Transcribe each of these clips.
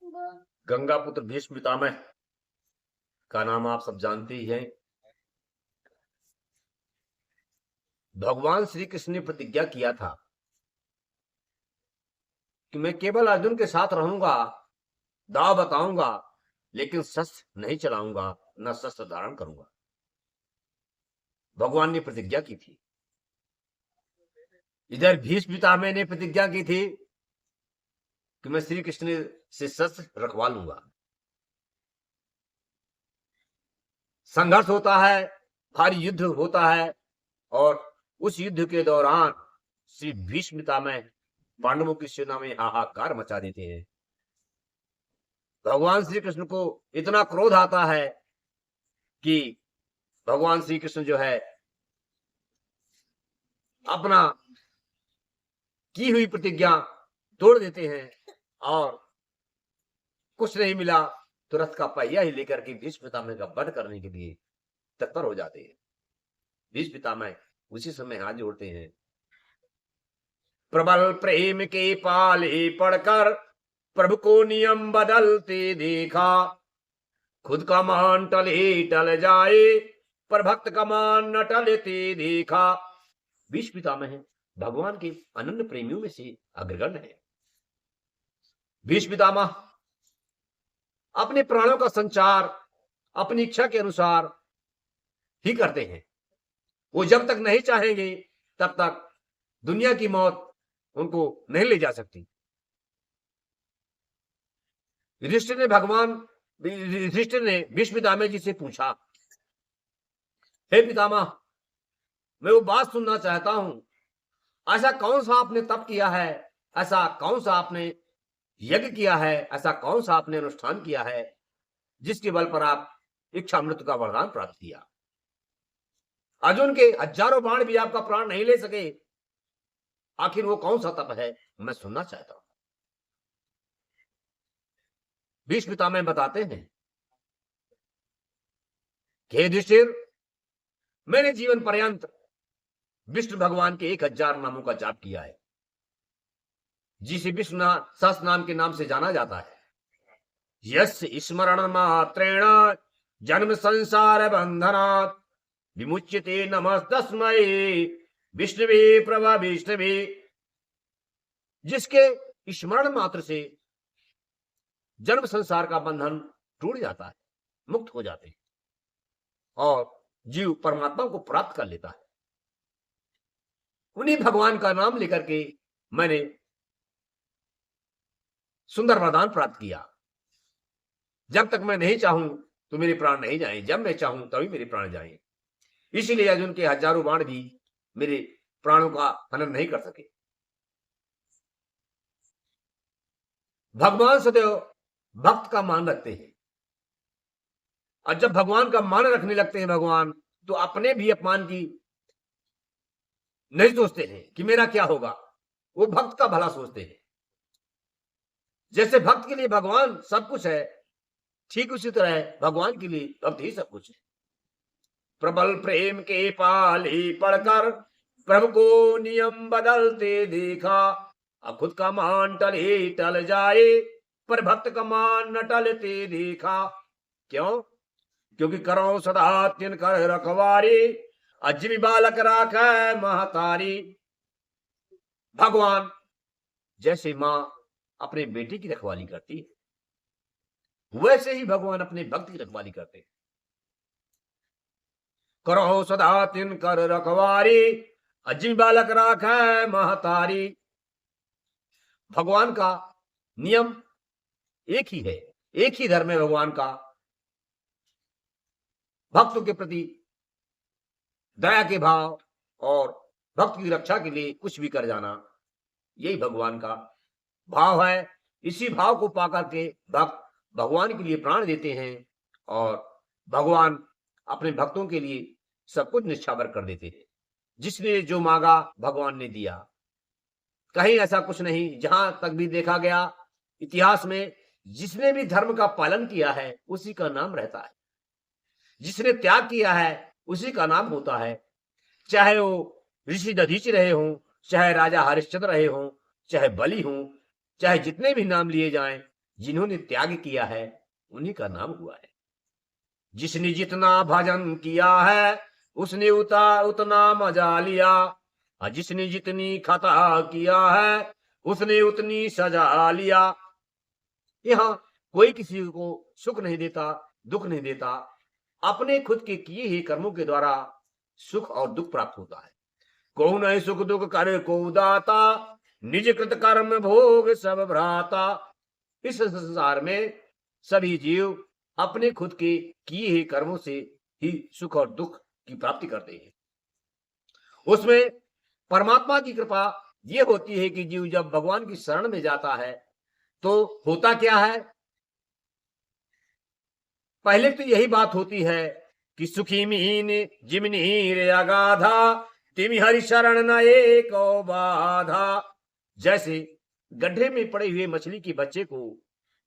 गंगापुत्र भीष्म पितामह का नाम आप सब जानते ही हैं। भगवान श्री कृष्ण ने प्रतिज्ञा किया था कि मैं केवल अर्जुन के साथ रहूंगा, दाव बताऊंगा, लेकिन शस्त्र नहीं चलाऊंगा, न शस्त्र धारण करूंगा। भगवान ने प्रतिज्ञा की थी। इधर भीष्म पितामह ने प्रतिज्ञा की थी कि मैं श्री कृष्ण से शस्त्र रखवा लूंगा। संघर्ष होता है, भारी युद्ध होता है, और उस युद्ध के दौरान श्री भीष्म पितामह पांडवों की सेना में हाहाकार मचा देते हैं। भगवान श्री कृष्ण को इतना क्रोध आता है कि भगवान श्री कृष्ण जो है अपना की हुई प्रतिज्ञा तोड़ देते हैं, और कुछ नहीं मिला तो रथ का पहिया ही लेकर के भीष्म पितामह का वध करने के लिए तत्पर हो जाते हैं। भीष्म पितामह उसी समय हाथ जोड़ते हैं। प्रबल प्रेम के पाले पड़कर प्रभु को नियम बदलते देखा, खुद का मान टले टल जाए पर भक्त का मान न टलते देखा। भीष्म पितामह भगवान के अनन्य प्रेमियों में से अग्रगण्य है। भीष्म पितामह अपने प्राणों का संचार अपनी इच्छा के अनुसार ही करते हैं। वो जब तक नहीं चाहेंगे तब तक दुनिया की मौत उनको नहीं ले जा सकती। युधिष्ठिर ने भीष्म पितामह जी से पूछा, हे पितामह, मैं वो बात सुनना चाहता हूं, ऐसा कौन सा आपने तप किया है, ऐसा कौन सा आपने यज्ञ किया है, ऐसा कौन सा आपने अनुष्ठान किया है जिसके बल पर आप इच्छा मृत्यु का वरदान प्राप्त किया? अर्जुन के हजारों बाण भी आपका प्राण नहीं ले सके। आखिर वो कौन सा तप है, मैं सुनना चाहता हूं। भीष्म पितामह बताते हैं कि युधिष्ठिर, मैंने जीवन पर्यंत विष्णु भगवान के 1000 नामों का जाप किया है, जिसे विष्णु सहस्त्र नाम के नाम से जाना जाता है। यस्य स्मरण मात्रेण जन्म संसार बंधनात् विमुच्यते नमस्तस्मै विष्णुवे प्रभा विष्णुवे। जिसके स्मरण मात्र से जन्म संसार का बंधन टूट जाता है, मुक्त हो जाते हैं, और जीव परमात्मा को प्राप्त कर लेता है। उन्हीं भगवान का नाम लेकर के मैंने सुंदर वरदान प्राप्त किया। जब तक मैं नहीं चाहूं तो मेरे प्राण नहीं जाएं, जब मैं चाहूं तभी मेरे प्राण जाएं। इसीलिए अर्जुन के हजारों बाण भी मेरे प्राणों का हनन नहीं कर सके। भगवान सदैव भक्त का मान रखते हैं, और जब भगवान का मान रखने लगते हैं भगवान, तो अपने भी अपमान की नहीं सोचते हैं कि मेरा क्या होगा। वो भक्त का भला सोचते हैं। जैसे भक्त के लिए भगवान सब कुछ है, ठीक उसी तरह भगवान के लिए भक्त ही सब कुछ है। प्रबल प्रेम के पाले पढ़कर प्रभु को नियम बदलते देखा, अब खुद का मान टले टल जाए पर भक्त का मान न टलते देखा। क्यों? क्योंकि करो सदा तिन कर रखवारी, अजमी बालक राख महतारी। भगवान जैसे मां अपने बेटे की रखवाली करती है, वैसे ही भगवान अपने भक्त की रखवाली करते हैं। करो सदा तिन कर रखवारी, अजमी बालक राख महतारी। भगवान का नियम एक ही है, एक ही धर्म है भगवान का। भक्तों के प्रति दया के भाव और भक्त की रक्षा के लिए कुछ भी कर जाना, यही भगवान का भाव है। इसी भाव को पाकर के भक्त भगवान के लिए प्राण देते हैं, और भगवान अपने भक्तों के लिए सब कुछ निछावर कर देते हैं। जिसने जो मांगा भगवान ने दिया। कहीं ऐसा कुछ नहीं, जहां तक भी देखा गया इतिहास में, जिसने भी धर्म का पालन किया है उसी का नाम रहता है, जिसने त्याग किया है उसी का नाम होता है। चाहे वो ऋषि दधीचि रहे हों, चाहे राजा हरिश्चंद्र रहे हों, चाहे बलि हों, चाहे जितने भी नाम लिए जाएं, जिन्होंने त्याग किया है उन्हीं का नाम हुआ है। जिसने जितना भजन किया है उसने उतना मजा लिया, और जिसने जितनी खता किया है उसने उतनी सजा लिया। यहाँ कोई किसी को सुख नहीं देता, दुख नहीं देता। अपने खुद के किए ही कर्मों के द्वारा सुख और दुख प्राप्त होता है। को नहीं सुख दुख कर को दाता, निज कृत कर्म भोग सब भ्राता। इस संसार में सभी जीव अपने खुद के किए ही कर्मों से ही सुख और दुख की प्राप्ति करते हैं। उसमें परमात्मा की कृपा यह होती है कि जीव जब भगवान की शरण में जाता है तो होता क्या है, पहले तो यही बात होती है कि सुखी मीन जिमनी रे अगाधा, तिमि हरि शरण न एको बाधा। जैसे गड्ढे में पड़े हुए मछली के बच्चे को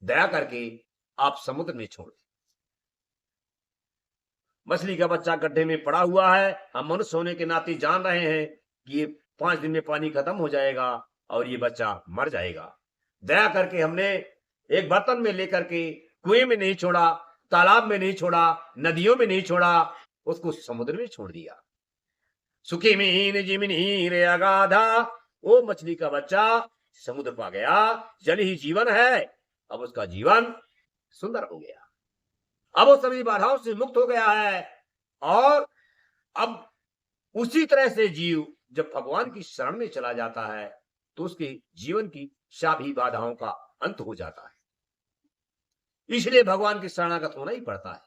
दया करके आप समुद्र में छोड़ दें। मछली का बच्चा गड्ढे में पड़ा हुआ है, हम मनुष्य होने के नाते जान रहे हैं कि ये 5 दिन में पानी खत्म हो जाएगा और ये बच्चा मर जाएगा। दया करके हमने एक बर्तन में लेकर के कुएं में नहीं छोड़ा, तालाब में नहीं छोड़ा, नदियों में नहीं छोड़ा, उसको समुद्र में छोड़ दिया। सुखी मीन जिमिनी रे अगाधा, वो मछली का बच्चा समुद्र पा गया। जल ही जीवन है, अब उसका जीवन सुंदर हो गया। अब वो सभी बाधाओं से मुक्त हो गया है। और अब उसी तरह से जीव जब भगवान की शरण में चला जाता है तो उसके जीवन की सभी बाधाओं का अंत हो जाता है। इसलिए भगवान की शरणागत होना ही पड़ता है।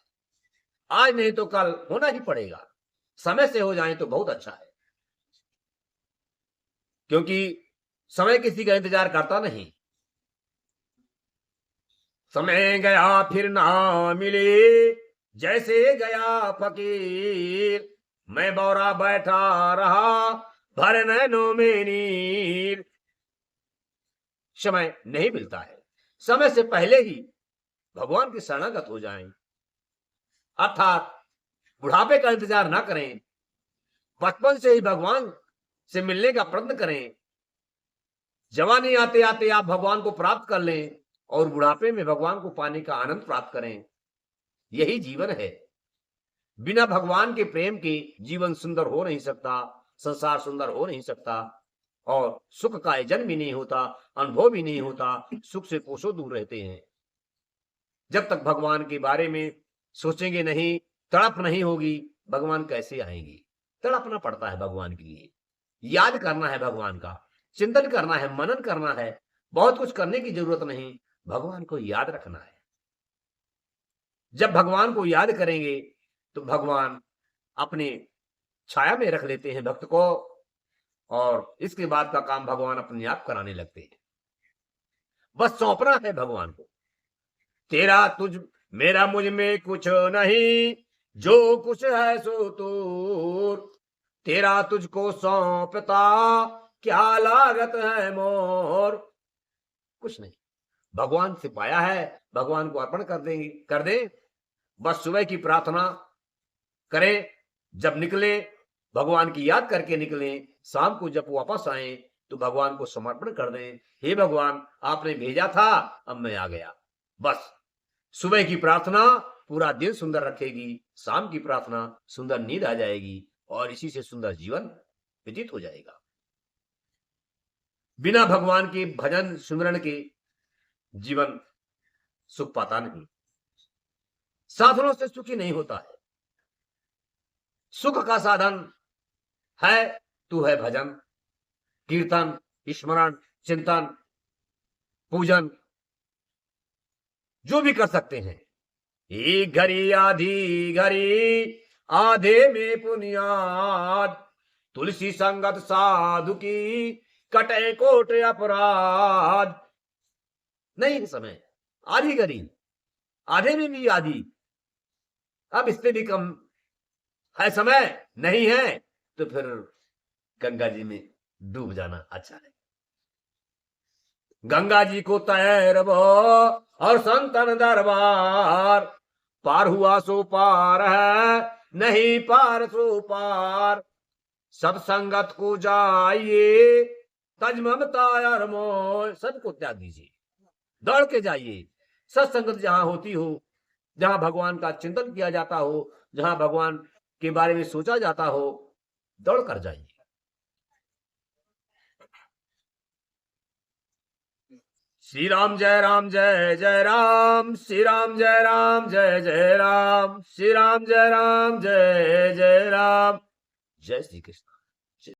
आज नहीं तो कल होना ही पड़ेगा। समय से हो जाए तो बहुत अच्छा है, क्योंकि समय किसी का इंतजार करता नहीं। समय गया फिर ना मिले, जैसे गया फकीर, मैं बौरा बैठा रहा भर नैनों में नीर। समय नहीं मिलता है। समय से पहले ही भगवान की शरणागत हो जाएं, अर्थात बुढ़ापे का इंतजार ना करें, बचपन से ही भगवान से मिलने का प्रयत्न करें। जवानी आते आते आप भगवान को प्राप्त कर लें और बुढ़ापे में भगवान को पाने का आनंद प्राप्त करें। यही जीवन है। बिना भगवान के प्रेम के जीवन सुंदर हो नहीं सकता, संसार सुंदर हो नहीं सकता, और सुख का जन्म भी नहीं होता, अनुभव भी नहीं होता। सुख से कोसों दूर रहते हैं। जब तक भगवान के बारे में सोचेंगे नहीं, तड़प नहीं होगी, भगवान कैसे आएंगे। तड़पना पड़ता है भगवान के लिए, याद करना है भगवान का, चिंतन करना है, मनन करना है। बहुत कुछ करने की जरूरत नहीं, भगवान को याद रखना है। जब भगवान को याद करेंगे तो भगवान अपने छाया में रख लेते हैं भक्त को, और इसके बाद का काम भगवान अपने आप कराने लगते हैं। बस सौंपना है भगवान को। तेरा तुझ मेरा मुझ में कुछ नहीं, जो कुछ है सो तूर, तेरा तुझको सौंपता क्या लागत है मोर। कुछ नहीं, भगवान से पाया है, भगवान को अर्पण कर दें। बस सुबह की प्रार्थना करें, जब निकले भगवान की याद करके निकलें, शाम को जब वापस आए तो भगवान को समर्पण कर दें। हे भगवान, आपने भेजा था, अब मैं आ गया। बस सुबह की प्रार्थना पूरा दिन सुंदर रखेगी, शाम की प्रार्थना सुंदर नींद आ जाएगी, और इसी से सुंदर जीवन व्यतीत हो जाएगा। बिना भगवान के भजन सुमरण के जीवन सुख पाता नहीं। साधनों से सुखी नहीं होता है। सुख का साधन है तू है भजन, कीर्तन, स्मरण, चिंतन, पूजन, जो भी कर सकते हैं। एक घड़ी आधी घड़ी आधे में पुनियाद, तुलसी संगत साधु की कटे कोट अपराध। नहीं समय, आधी घड़ी, आधे में भी आधी, अब इससे भी कम है समय नहीं है तो फिर गंगा जी में डूब जाना अच्छा है। गंगा जी को तैरबो और संतन दरबार, पार हुआ सो पार है, नहीं पार सो पार। सत्संगत को जाइए, तज ममता और मोह, सबको त्याग दीजिए, दौड़ के जाइए। सत्संगत जहां होती हो, जहां भगवान का चिंतन किया जाता हो, जहां भगवान के बारे में सोचा जाता हो, दौड़ कर जाइए। श्री राम जय राम जय जय राम, श्री राम जय राम जय जय राम, श्री राम जय राम जय जय राम। जय श्री कृष्ण।